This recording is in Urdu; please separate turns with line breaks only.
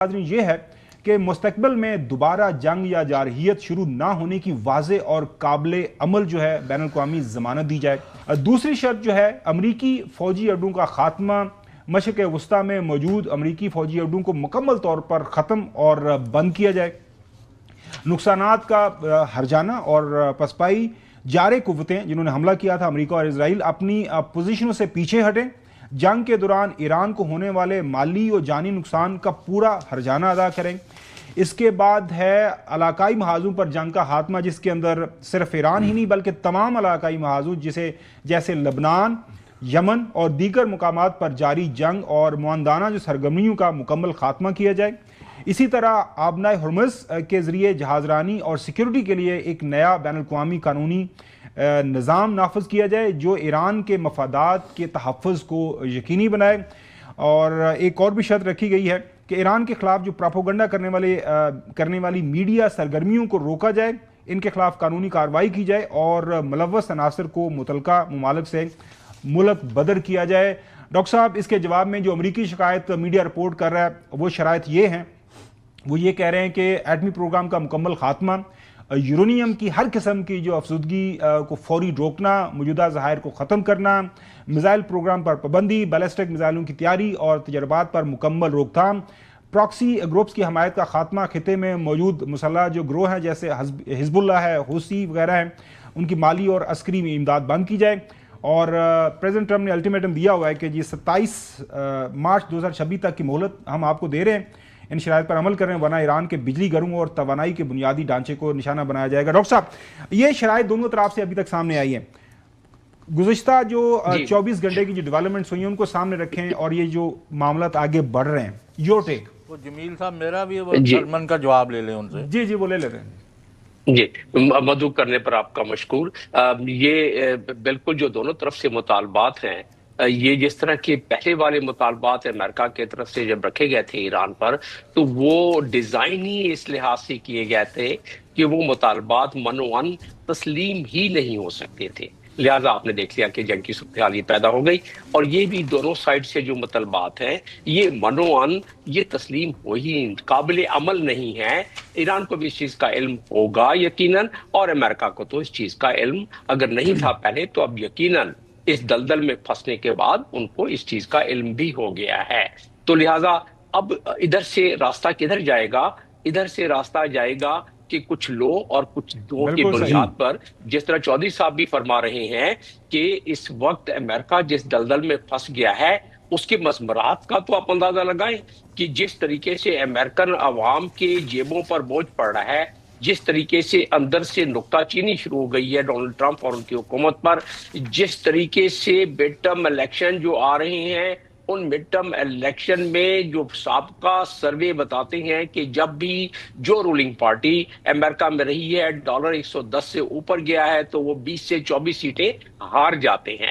یہ ہے کہ مستقبل میں دوبارہ جنگ یا جارحیت شروع نہ ہونے کی واضح اور قابل عمل جو ہے بین الاقوامی ضمانت دی جائے۔ دوسری شرط جو ہے امریکی فوجی اڈوں کا خاتمہ، مشرق وسطیٰ میں موجود امریکی فوجی اڈوں کو مکمل طور پر ختم اور بند کیا جائے۔ نقصانات کا ہرجانہ اور پسپائی جارح قوتیں جنہوں نے حملہ کیا تھا امریکہ اور اسرائیل اپنی پوزیشنوں سے پیچھے ہٹیں۔ جنگ کے دوران ایران کو ہونے والے مالی اور جانی نقصان کا پورا ہرجانہ ادا کریں۔ اس کے بعد ہے علاقائی محاذوں پر جنگ کا خاتمہ، جس کے اندر صرف ایران ہی نہیں بلکہ تمام علاقائی محاذوں جیسے لبنان، یمن اور دیگر مقامات پر جاری جنگ اور معاندانہ جو سرگرمیوں کا مکمل خاتمہ کیا جائے۔ اسی طرح آبنائے ہرمز کے ذریعے جہاز رانی اور سیکیورٹی کے لیے ایک نیا بین الاقوامی قانونی نظام نافذ کیا جائے جو ایران کے مفادات کے تحفظ کو یقینی بنائے۔ اور ایک اور بھی شرط رکھی گئی ہے کہ ایران کے خلاف جو پراپوگنڈا کرنے والی میڈیا سرگرمیوں کو روکا جائے، ان کے خلاف قانونی کارروائی کی جائے اور ملوث عناصر کو متعلقہ ممالک سے ملک بدر کیا جائے۔ ڈاکٹر صاحب، اس کے جواب میں جو امریکی شکایت میڈیا رپورٹ کر رہا ہے وہ شرائط یہ ہیں، وہ یہ کہہ رہے ہیں کہ ایٹمی پروگرام کا مکمل خاتمہ، یورینیم کی ہر قسم کی جو افزودگی کو فوری روکنا، موجودہ ذخائر کو ختم کرنا، میزائل پروگرام پر پابندی، بیلسٹک میزائلوں کی تیاری اور تجربات پر مکمل روک تھام، پراکسی گروپس کی حمایت کا خاتمہ، خطے میں موجود مسلح جو گروہ ہیں جیسے حزب اللہ ہے، حوثی وغیرہ ہیں، ان کی مالی اور عسکری امداد بند کی جائے۔ اور پریزیڈنٹ ٹرمپ نے الٹیمیٹم دیا ہوا ہے کہ 27 مارچ 2026 تک کی مہلت ہم آپ کو دے رہے ہیں، ان شرائط پر عمل کریں ورنہ ایران کے بجلی گھروں اور توانائی کے بنیادی ڈھانچے کو نشانہ بنایا جائے گا۔ ڈاکٹر صاحب، یہ شرائط دونوں طرف سے ابھی تک سامنے آئی ہیں، گزشتہ جو 24 گھنٹے کی جو ڈیولپمنٹس ہوئی ہیں ان کو سامنے رکھیں اور یہ جو معاملات آگے بڑھ رہے ہیں، یور ٹیک۔
وہ جمیل صاحب میرا بھی سلمان کا جواب لے لیں ان سے۔
جی وہ لے لیتے ہیں۔
جی، مدعو کرنے پر آپ کا مشکور۔ یہ بالکل جو دونوں طرف سے مطالبات ہیں، یہ جس طرح کے پہلے والے مطالبات امریکہ کی طرف سے جب رکھے گئے تھے ایران پر، تو وہ ڈیزائن ہی اس لحاظ سے کیے گئے تھے کہ وہ مطالبات منوعاً تسلیم ہی نہیں ہو سکتے تھے۔ لہٰذا آپ نے دیکھ لیا کہ جنگ کی صورتحال یہ پیدا ہو گئی، اور یہ بھی دونوں سائڈ سے جو مطالبات ہیں یہ منوعاً یہ تسلیم ہو ہی قابل عمل نہیں ہے۔ ایران کو بھی اس چیز کا علم ہوگا یقیناً، اور امریکہ کو تو اس چیز کا علم اگر نہیں تھا پہلے تو اب یقیناً اس دلدل میں پھنسنے کے بعد ان کو اس چیز کا علم بھی ہو گیا ہے۔ تو لہٰذا اب ادھر سے راستہ کدھر جائے گا؟ ادھر سے راستہ جائے گا کہ کچھ لو اور کچھ دو کی بنیاد پر، جس طرح چودھری صاحب بھی فرما رہے ہیں کہ اس وقت امریکہ جس دلدل میں پھنس گیا ہے اس کے مضمرات کا تو آپ اندازہ لگائیں کہ جس طریقے سے امریکن عوام کے جیبوں پر بوجھ پڑ رہا ہے، جس طریقے سے اندر سے نکتہ چینی شروع ہو گئی ہے ڈونلڈ ٹرمپ اور ان کی حکومت پر، جس طریقے سے مڈ ٹرم الیکشن جو آ رہے ہیں، ان مڈ ٹرم الیکشن میں جو سابقہ سروے بتاتے ہیں کہ جب بھی جو رولنگ پارٹی امریکہ میں رہی ہے $110 سے اوپر گیا ہے تو وہ 20 سے 24 سیٹیں ہار جاتے ہیں۔